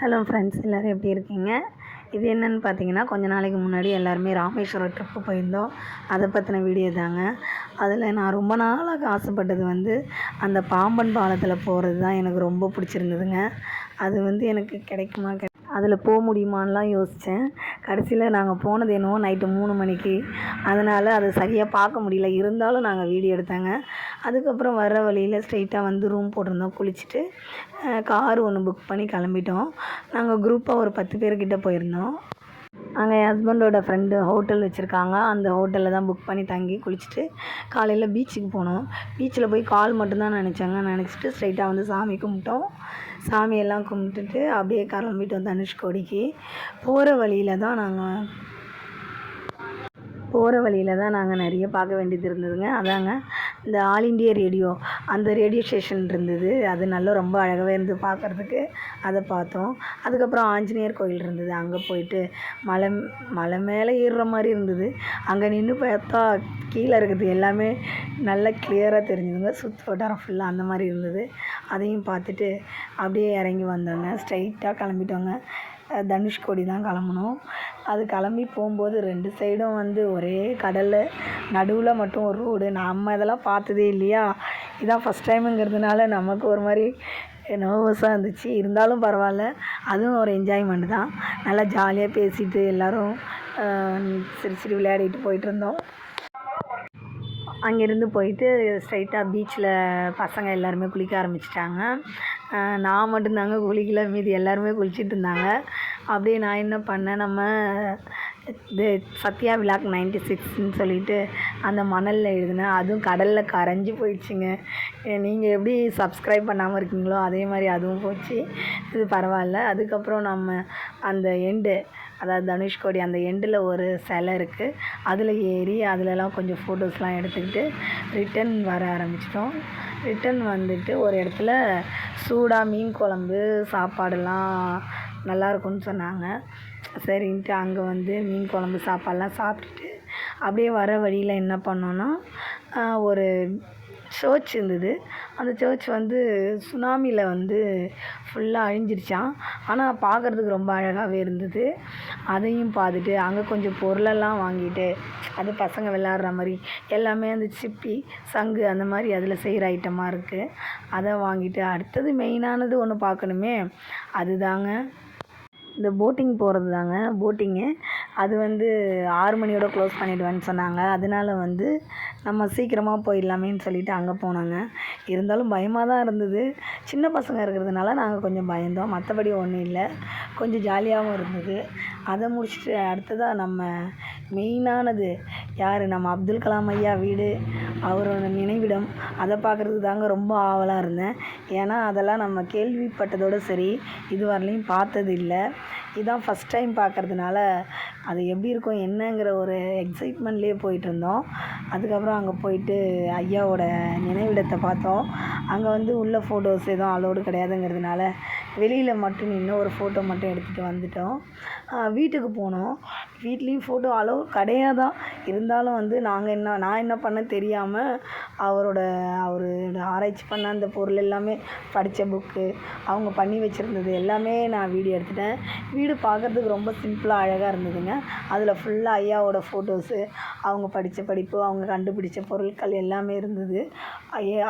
Hello friends, எல்லோரும் எப்படி இருக்கீங்க? இது என்னென்னு பார்த்தீங்கன்னா, கொஞ்ச நாளைக்கு முன்னாடி எல்லாருமே ராமேஸ்வரம் ட்ரிப்பு போயிருந்தோம். அதை பற்றின வீடியோ தாங்க. அதில் நான் ரொம்ப நாளாக ஆசைப்பட்டது அந்த பாம்பன் பாலத்தில் போகிறது தான் எனக்கு ரொம்ப பிடிச்சிருந்ததுங்க. அது எனக்கு கிடைக்குமா அதில் போக முடியுமான்லாம் யோசித்தேன். கடைசியில் நாங்கள் போனது என்னவோ நைட்டு 3 மணிக்கு. அதனால் அதை சரியாக பார்க்க முடியல. இருந்தாலும் நாங்கள் வீடியோ எடுத்தேங்க. அதுக்கப்புறம் வர்ற வழியில் ஸ்ட்ரெயிட்டாக ரூம் போட்டிருந்தோம். குளிச்சுட்டு கார் ஒன்று புக் பண்ணி கிளம்பிட்டோம். நாங்கள் குரூப்பாக ஒரு 10 பேர்கிட்ட போயிருந்தோம். அங்கே என் ஹஸ்பண்டோட ஃப்ரெண்டு ஹோட்டல் வச்சுருக்காங்க. அந்த ஹோட்டலில் தான் புக் பண்ணி தங்கி குளிச்சுட்டு காலையில் பீச்சுக்கு போனோம். பீச்சில் போய் கால் மட்டும்தான் நினச்சிட்டு ஸ்ட்ரைட்டாக சாமி கும்பிட்டோம். சாமியெல்லாம் கும்பிட்டுட்டு அப்படியே கிளம்பிட்டோம் தனுஷ்கோடிக்கு. போகிற வழியில் தான் நாங்கள் நிறைய பார்க்க வேண்டியது இருந்ததுங்க. அதாங்க இந்த ஆல் இண்டியா ரேடியோ, அந்த ரேடியோ ஸ்டேஷன் இருந்தது. அது ரொம்ப அழகாகவே இருந்து பார்க்குறதுக்கு. அதை பார்த்தோம். அதுக்கப்புறம் ஆஞ்சநேயர் கோயில் இருந்தது. அங்கே போயிட்டு மலை மேலே ஏறுற மாதிரி இருந்தது. அங்கே நின்று பார்த்தா கீழே இருக்கிறது எல்லாமே நல்லா கிளியராக தெரிஞ்சுதுங்க. சுற்று வட்டாரம் ஃபுல்லாக அந்த மாதிரி இருந்தது. அதையும் பார்த்துட்டு அப்படியே இறங்கி வந்தோங்க. ஸ்ட்ரைட்டாக கிளம்பிட்டோங்க. தனுஷ்கோடி தான் கிளம்புனோம். அது கிளம்பி போகும்போது 2 சைடும் ஒரே கடல், நடுவில் மட்டும் ஒரு ரோடு. நம்ம இதெல்லாம் பார்த்ததே இல்லையா, இதான் ஃபஸ்ட் டைமுங்கிறதுனால நமக்கு ஒரு மாதிரி நர்வஸாக இருந்துச்சு. இருந்தாலும் பரவாயில்ல, அதுவும் ஒரு என்ஜாய்மெண்ட் தான். நல்லா ஜாலியாக பேசிட்டு எல்லோரும் சிரிச்சிட்டு விளையாடிட்டு போயிட்டுருந்தோம். அங்கேருந்து போயிட்டு ஸ்ட்ரைட்டாக பீச்சில் பசங்க எல்லாருமே குளிக்க ஆரம்பிச்சிட்டாங்க. நான் மட்டும்தாங்க குளிக்கல, மீதி எல்லாருமே குளிச்சுட்டு இருந்தாங்க. அப்படியே நான் என்ன பண்ணேன், நம்ம இது சத்யா விலாக் 96ன்னு சொல்லிட்டு அந்த மணலில் எழுதினேன். அதுவும் கடலில் கரைஞ்சி போயிடுச்சுங்க. நீங்கள் எப்படி சப்ஸ்கிரைப் பண்ணாமல் இருக்கீங்களோ அதே மாதிரி அதுவும் போச்சு. இது பரவாயில்ல. அதுக்கப்புறம் நம்ம அந்த அதாவது தனுஷ்கோடி அந்த எண்டில் ஒரு சிலை இருக்குது. அதில் ஏறி அதிலலாம் கொஞ்சம் ஃபோட்டோஸ்லாம் எடுத்துக்கிட்டு ரிட்டன் வர ஆரம்பிச்சிட்டோம். ரிட்டன் வந்துட்டு ஒரு இடத்துல சூடாக மீன் குழம்பு சாப்பாடெல்லாம் நல்லாயிருக்குன்னு சொன்னாங்க. சரின்ட்டு அங்கே மீன் குழம்பு சாப்பாடெலாம் சாப்பிட்டுட்டு அப்படியே வர வழியில் என்ன பண்ணோன்னா, ஒரு சர்ச் இருந்தது. அந்த சர்ச் சுனாமியில் ஃபுல்லாக அழிஞ்சிருச்சான். ஆனால் பார்க்குறதுக்கு ரொம்ப அழகாகவே இருந்தது. அதையும் பார்த்துட்டு அங்கே கொஞ்சம் பொருளெல்லாம் வாங்கிட்டு, அது பசங்க விளையாடுற மாதிரி எல்லாமே அந்த சிப்பி, சங்கு அந்த மாதிரி அதில் செய்கிற ஐட்டமாக இருக்குது. அதை வாங்கிட்டு அடுத்தது மெயினானது ஒன்று பார்க்கணுமே, அதுதாங்க இந்த போட்டிங் போகிறது தாங்க. போட்டிங்கு அது 6 மணியோட க்ளோஸ் பண்ணிவிடுவேன்னு சொன்னாங்க. அதனால நம்ம சீக்கிரமாக போயிடலாமேன்னு சொல்லிவிட்டு அங்கே போனாங்க. இருந்தாலும் பயமாக தான் இருந்தது. சின்ன பசங்க இருக்கிறதுனால நாங்கள் கொஞ்சம் பயந்தோம். மற்றபடி ஒன்றும் இல்லை, கொஞ்சம் ஜாலியாகவும் இருந்தது. அதை முடிச்சுட்டு அடுத்ததாக நம்ம மெயினானது யார், நம்ம அப்துல் கலாம் ஐயா வீடு, அவரோட நினைவிடம், அதை பார்க்குறதுக்கு தாங்க ரொம்ப ஆவலாக இருந்தேன். ஏன்னா அதெல்லாம் நம்ம கேள்விப்பட்டதோடு சரி, இதுவரையிலையும் பார்த்தது இல்லை. இதுதான் ஃபஸ்ட் டைம் பார்க்குறதுனால அது எப்படி இருக்கும் என்னங்கிற ஒரு எக்ஸைட்மெண்ட்லேயே போயிட்டுருந்தோம். அதுக்கப்புறம் அங்கே போயிட்டு ஐயாவோட நினைவிடத்தை பார்த்தோம். அங்கே உள்ள ஃபோட்டோஸ் எதுவும் அலோடு கிடையாதுங்கிறதுனால வெளியில் மட்டும் நின்று ஒரு ஃபோட்டோ மட்டும் எடுத்துகிட்டு வந்துட்டோம். வீட்டுக்கு போனோம். வீட்லேயும் ஃபோட்டோ அலோவ் கிடையாதான். இருந்தாலும் நான் என்ன பண்ணேன் தெரியாமல் அவர் ஆராய்ச்சி பண்ண அந்த பொருள் எல்லாமே, படித்த புக்கு, அவங்க பண்ணி வச்சுருந்தது எல்லாமே நான் வீடியோ எடுத்துட்டேன். வீடு பார்க்குறதுக்கு ரொம்ப சிம்பிளாக அழகாக இருந்ததுங்க. அதில் ஃபுல்லாக ஐயாவோட ஃபோட்டோஸு, அவங்க படித்த படிப்பு, அவங்க கண்டுபிடிச்ச பொருட்கள் எல்லாமே இருந்தது.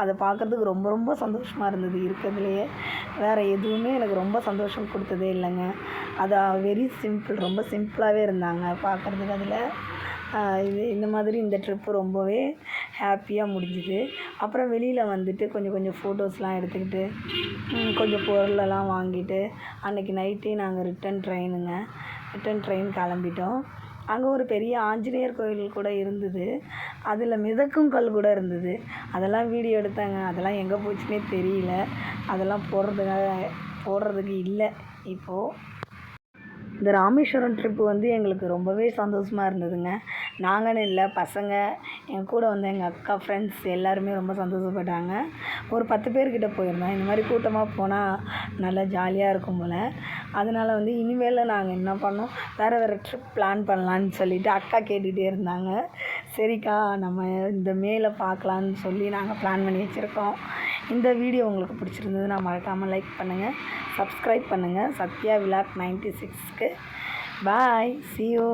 அதை பார்க்குறதுக்கு ரொம்ப ரொம்ப சந்தோஷமாக இருந்தது. இருக்கிறதுலையே வேறு எதுவுமே எனக்கு ரொம்ப சந்தோஷம் கொடுத்ததே இல்லைங்க. அது வெரி சிம்பிள், ரொம்ப சிம்பிளாகவே இருந்தாங்க பார்க்குறதுக்கு. அதில் இந்த மாதிரி இந்த ட்ரிப்பு ரொம்பவே ஹாப்பியாக முடிஞ்சுது. அப்புறம் வெளியில் கொஞ்சம் ஃபோட்டோஸ்லாம் எடுத்துக்கிட்டு கொஞ்சம் பொருளெல்லாம் வாங்கிட்டு அன்றைக்கி நைட்டே நாங்கள் ரிட்டன் ட்ரெயின் கிளம்பிட்டோம். அங்கே ஒரு பெரிய ஆஞ்சநேயர் கோயில் கூட இருந்தது. அதில் மிதக்கும் கல் கூட இருந்தது. அதெல்லாம் வீடியோ எடுத்தாங்க. அதெல்லாம் எங்கே போச்சுன்னே தெரியல. அதெல்லாம் போடுறதுக்கு இல்லை இப்போது. இந்த ராமேஸ்வரம் ட்ரிப்பு எங்களுக்கு ரொம்பவே சந்தோஷமாக இருந்ததுங்க. நாங்கன்னு இல்லை, பசங்க என் கூட வந்த எங்கள் அக்கா ஃப்ரெண்ட்ஸ் எல்லாருமே ரொம்ப சந்தோஷப்பட்டாங்க. ஒரு 10 பேர்கிட்ட போயிருந்தோம். இந்த மாதிரி கூட்டமாக போனால் நல்லா ஜாலியாக இருக்கும் போல். அதனால் வந்து இனிமேல் நாங்கள் என்ன பண்ணோம், வேறு ட்ரிப் பிளான் பண்ணலான்னு சொல்லிவிட்டு அக்கா கேட்டுகிட்டே இருந்தாங்க. சரிக்கா நம்ம இந்த மேல பார்க்கலான்னு சொல்லி நாங்கள் பிளான் பண்ணி வச்சுருக்கோம். இந்த வீடியோ உங்களுக்கு பிடிச்சிருந்ததுன்னா மறக்காமல் லைக் பண்ணுங்கள், சப்ஸ்கிரைப் பண்ணுங்கள். சத்யா விலாக் 96க்கு பாய், see you.